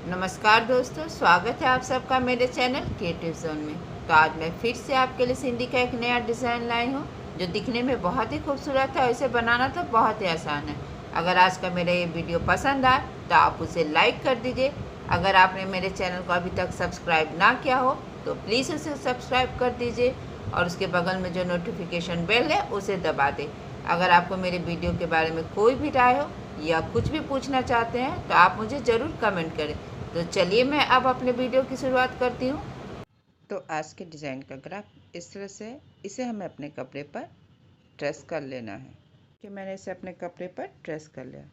नमस्कार दोस्तों, स्वागत है आप सबका मेरे चैनल क्रिएटिव जोन में। तो आज मैं फिर से आपके लिए सिंधी का एक नया डिज़ाइन लाई हूँ जो दिखने में बहुत ही खूबसूरत है और इसे बनाना तो बहुत ही आसान है। अगर आज का मेरा ये वीडियो पसंद आए तो आप उसे लाइक कर दीजिए। अगर आपने मेरे चैनल को अभी तक सब्सक्राइब ना किया हो तो प्लीज़ उसे सब्सक्राइब कर दीजिए और उसके बगल में जो नोटिफिकेशन बेल है उसे दबा दें। अगर आपको मेरे वीडियो के बारे में कोई भी राय हो या कुछ भी पूछना चाहते हैं तो आप मुझे ज़रूर कमेंट करें। तो चलिए मैं अब अपने वीडियो की शुरुआत करती हूँ। तो आज के डिज़ाइन का ग्राफ इस तरह से है। इसे हमें अपने कपड़े पर ट्रेस कर लेना है कि मैंने इसे अपने कपड़े पर ट्रेस कर लिया।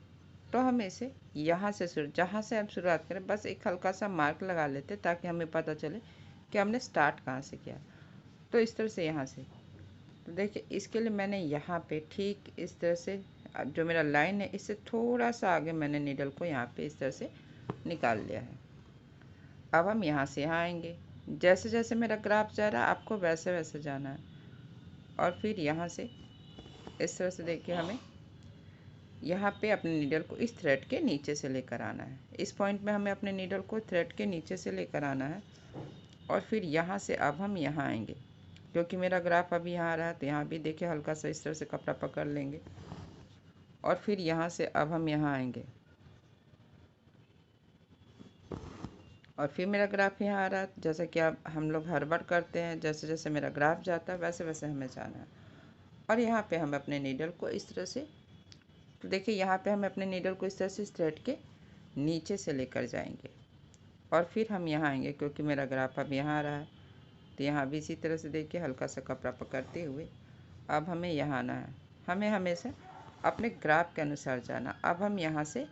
तो हम इसे यहाँ से जहाँ से हम शुरुआत करें बस एक हल्का सा मार्क लगा लेते ताकि हमें पता चले कि हमने स्टार्ट कहाँ से किया। तो इस तरह से यहाँ से, तो देखिए इसके लिए मैंने यहाँ पे ठीक इस तरह से जो मेरा लाइन है इससे थोड़ा सा आगे मैंने नीडल को यहाँ पे इस तरह से निकाल लिया है। अब हम यहाँ से यहाँ आएंगे। जैसे जैसे मेरा ग्राफ जा रहा है आपको वैसे वैसे जाना है। और फिर यहाँ से इस तरह से देखिए हमें यहाँ पे अपने नीडल को इस थ्रेड के नीचे से लेकर आना है। इस पॉइंट में हमें अपने नीडल को थ्रेड के नीचे से लेकर आना है। और फिर यहाँ से अब हम यहाँ आएंगे। क्योंकि मेरा ग्राफ अभी यहाँ आ रहा है तो यहाँ भी देखिए हल्का सा इस तरह से कपड़ा पकड़ लेंगे। और फिर यहाँ से अब हम यहाँ आएंगे और फिर मेरा ग्राफ यहाँ आ रहा है। जैसे कि अब हम लोग हर बार करते हैं, जैसे जैसे मेरा ग्राफ जाता है वैसे वैसे हमें जाना है। और यहाँ पे हम अपने नीडल को इस तरह से, तो देखिए यहाँ पे हम अपने नीडल को इस तरह से थ्रेड के नीचे से लेकर जाएंगे। और फिर हम यहाँ आएंगे क्योंकि मेरा ग्राफ अब यहाँ आ रहा है तो यहाँ भी इसी तरह से देखिए हल्का सा कपड़ा पकड़ते हुए अब हमें यहाँ आना है। हमें हमेशा अपने ग्राफ के अनुसार जाना। अब हम यहाँ से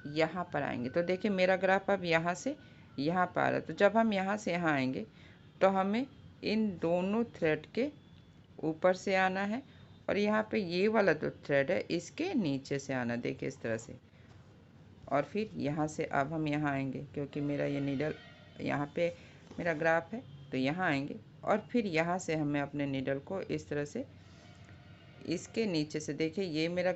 यहाँ पर आएंगे तो देखिए मेरा ग्राफ अब यहाँ से यहाँ पर आ रहा है। तो जब हम यहाँ से यहाँ आएंगे तो हमें इन दोनों थ्रेड के ऊपर से आना है और यहाँ पे ये वाला जो थ्रेड है इसके नीचे से आना, देखिए इस तरह से। और फिर यहाँ से अब हम यहाँ आएंगे क्योंकि मेरा ये नीडल यहाँ पे मेरा ग्राफ है तो यहाँ आएंगे। और फिर यहाँ से हमें अपने नीडल को इस तरह से इसके नीचे से, देखिए ये मेरा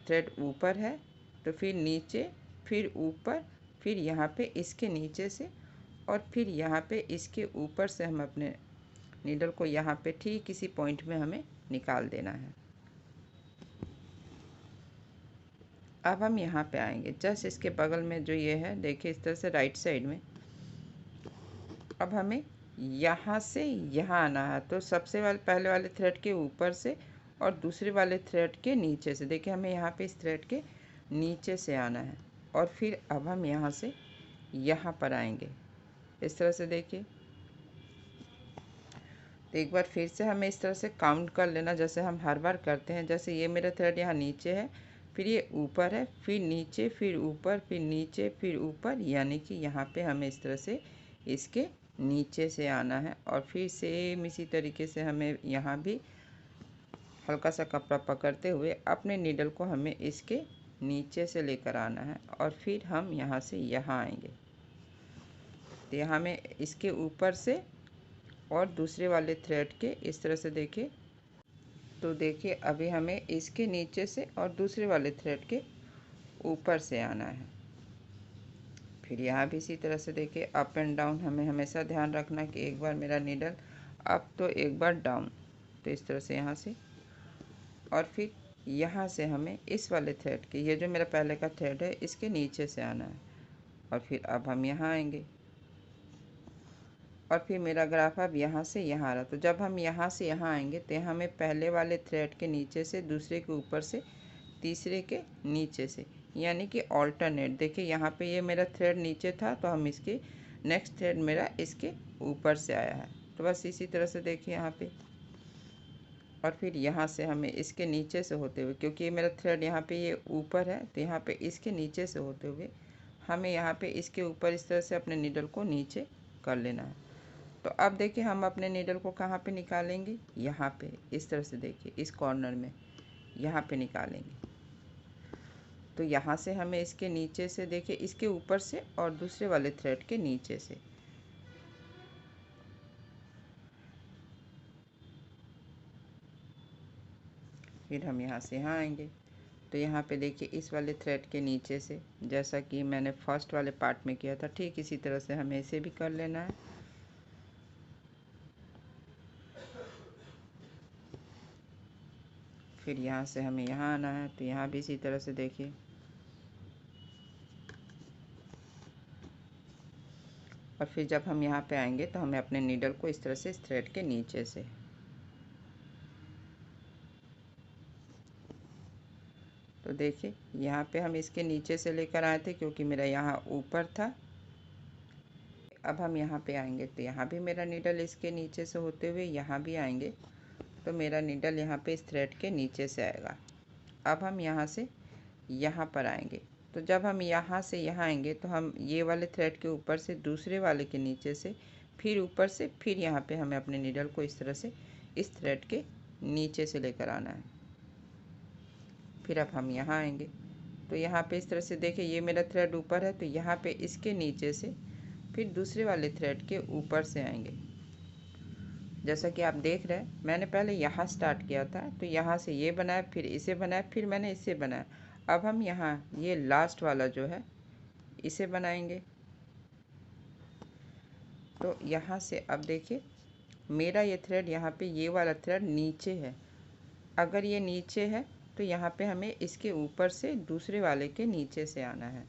थ्रेड ऊपर है तो फिर नीचे, फिर ऊपर, फिर यहाँ पे इसके नीचे से और फिर यहाँ पे इसके ऊपर से हम अपने नीडल को यहाँ पे ठीक इसी पॉइंट में हमें निकाल देना है। अब हम यहाँ पे आएंगे जस्ट इसके बगल में जो ये है देखिए इस तरह से राइट साइड में। अब हमें यहाँ से यहाँ आना है तो सबसे वाले पहले वाले थ्रेड के ऊपर से और दूसरे वाले थ्रेड के नीचे से, देखिए हमें यहाँ पे इस थ्रेड के नीचे से आना है। और फिर अब हम यहाँ से यहाँ पर आएंगे इस तरह से देखिए। तो एक बार फिर से हमें इस तरह से काउंट कर लेना जैसे हम हर बार करते हैं। जैसे ये मेरा थ्रेड यहाँ नीचे है, फिर ये ऊपर है, फिर नीचे, फिर ऊपर, फिर नीचे, फिर ऊपर, यानी कि यहाँ पे हमें इस तरह से इसके नीचे से आना है। और फिर सेम इसी तरीके से हमें यहाँ भी हल्का सा कपड़ा पकड़ते हुए अपने नीडल को हमें इसके नीचे से लेकर आना है। और फिर हम यहाँ से यहाँ आएंगे तो यहाँ में इसके ऊपर से और दूसरे वाले थ्रेड के इस तरह से देखिए। तो देखिए अभी हमें इसके नीचे से और दूसरे वाले थ्रेड के ऊपर से आना है। फिर यहाँ भी इसी तरह से देखिए अप एंड डाउन, हमें हमेशा ध्यान रखना कि एक बार मेरा नीडल अप तो एक बार डाउन। तो इस तरह से यहाँ से और फिर यहाँ से हमें इस वाले थ्रेड के, ये जो मेरा पहले का थ्रेड है इसके नीचे से आना है। और फिर अब हम यहाँ आएंगे और फिर मेरा ग्राफ अब यहाँ से यहाँ आ रहा। तो जब हम यहाँ से यहाँ आएंगे तो हमें पहले वाले थ्रेड के नीचे से, दूसरे के ऊपर से, तीसरे के नीचे से, यानी कि ऑल्टरनेट। देखिए यहाँ पे ये मेरा थ्रेड नीचे था तो हम इसके नेक्स्ट थ्रेड मेरा इसके ऊपर से आया है। तो बस इसी तरह से देखिए यहाँ पे। और फिर यहाँ से हमें इसके नीचे से होते हुए, क्योंकि ये मेरा थ्रेड यहाँ पे ये ऊपर है तो यहाँ पे इसके नीचे से होते हुए हमें यहाँ पे इसके ऊपर इस तरह से अपने नीडल को नीचे कर लेना है। तो अब देखिए हम अपने नीडल को कहाँ पे निकालेंगे, यहाँ पे इस तरह से देखिए इस कॉर्नर में यहाँ पे निकालेंगे। तो यहाँ से हमें इसके नीचे से, देखिए इसके ऊपर से और दूसरे वाले थ्रेड के नीचे से, फिर हम यहाँ से यहाँ आएंगे। तो यहाँ पे देखिए इस वाले थ्रेड के नीचे से, जैसा कि मैंने फर्स्ट वाले पार्ट में किया था, ठीक इसी तरह से हमें इसे भी कर लेना है। फिर यहाँ से हमें यहाँ आना है, तो यहाँ भी इसी तरह से देखिए। और फिर जब हम यहाँ पे आएंगे तो हमें अपने नीडल को इस तरह से इस थ्रेड के नीचे से, तो देखिए यहाँ पे हम इसके नीचे से लेकर आए थे क्योंकि मेरा यहाँ ऊपर था। अब हम यहाँ पे आएंगे तो यहाँ भी मेरा नीडल इसके नीचे से होते हुए यहाँ भी आएंगे, तो मेरा नीडल यहाँ पे इस थ्रेड के नीचे से आएगा। अब हम यहाँ से यहाँ पर आएंगे, तो जब हम यहाँ से यहाँ आएंगे तो हम ये वाले थ्रेड के ऊपर से दूसरे वाले के नीचे से, फिर ऊपर से, फिर यहाँ पे हमें अपने नीडल को इस तरह से इस थ्रेड के नीचे से लेकर आना है। फिर अब हम यहाँ आएंगे तो यहाँ पे इस तरह से देखिए ये मेरा थ्रेड ऊपर है, तो यहाँ पे इसके नीचे से फिर दूसरे वाले थ्रेड के ऊपर से आएंगे। जैसा कि आप देख रहे हैं मैंने पहले यहाँ स्टार्ट किया था, तो यहाँ से ये बनाया, फिर इसे बनाया, फिर मैंने इसे बनाया। अब हम यहाँ ये लास्ट वाला जो है इसे बनाएंगे। तो यहाँ से अब देखिए मेरा ये थ्रेड यहाँ पे ये वाला थ्रेड नीचे है। अगर ये नीचे है तो यहाँ पे हमें इसके ऊपर से दूसरे वाले के नीचे से आना है।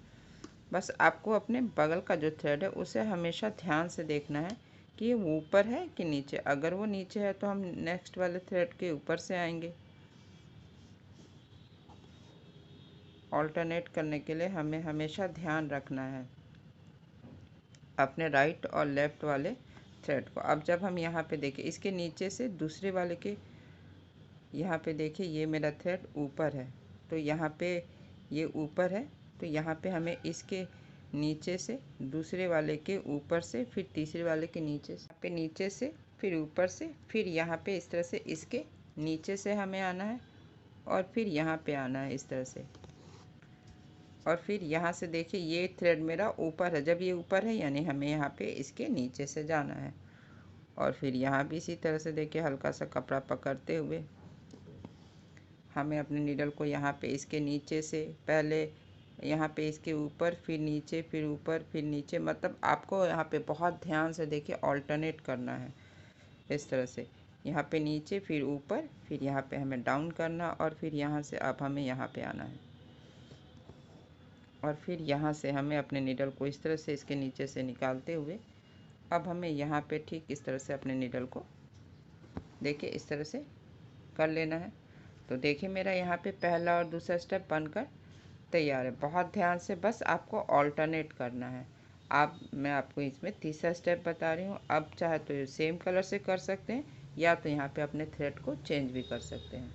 बस आपको अपने बगल का जो थ्रेड है उसे हमेशा ध्यान से देखना है कि ये ऊपर है कि नीचे। अगर वो नीचे है तो हम नेक्स्ट वाले थ्रेड के ऊपर से आएंगे। ऑल्टरनेट करने के लिए हमें हमेशा ध्यान रखना है अपने राइट और लेफ़्ट वाले थ्रेड को। अब जब हम यहाँ पे देखें इसके नीचे से दूसरे वाले के, यहाँ पे देखिए ये मेरा थ्रेड ऊपर है, तो यहाँ पे ये ऊपर है, तो यहाँ पे हमें इसके नीचे से दूसरे वाले के ऊपर से, फिर तीसरे वाले के नीचे से, पे नीचे से, फिर ऊपर से, फिर यहाँ पे इस तरह से इसके नीचे से हमें आना है, और फिर यहाँ पे आना है इस तरह से। और फिर यहाँ से देखिए ये थ्रेड मेरा ऊपर है, जब ये ऊपर है यानी हमें यहाँ पे इसके नीचे से जाना है। और फिर यहाँ भी इसी तरह से देखिए हल्का सा कपड़ा पकड़ते हुए हमें अपने नीडल को यहाँ पे इसके नीचे से, पहले यहाँ पे इसके ऊपर, फिर नीचे, फिर ऊपर, फिर नीचे, मतलब आपको यहाँ पे बहुत ध्यान से देखिए ऑल्टरनेट करना है इस तरह से। यहाँ पे नीचे, फिर ऊपर, फिर यहाँ पे हमें डाउन करना, और फिर यहाँ से अब हमें यहाँ पे आना है। और फिर यहाँ से हमें अपने नीडल को इस तरह से इसके नीचे से निकालते हुए अब हमें यहाँ पे ठीक इस तरह से अपने नीडल को देखिए इस तरह से कर लेना है। तो देखिए मेरा यहाँ पे पहला और दूसरा स्टेप बनकर तैयार है। बहुत ध्यान से बस आपको ऑल्टरनेट करना है। मैं आपको इसमें तीसरा स्टेप बता रही हूँ। अब चाहे तो सेम कलर से कर सकते हैं, या तो यहाँ पे अपने थ्रेड को चेंज भी कर सकते हैं।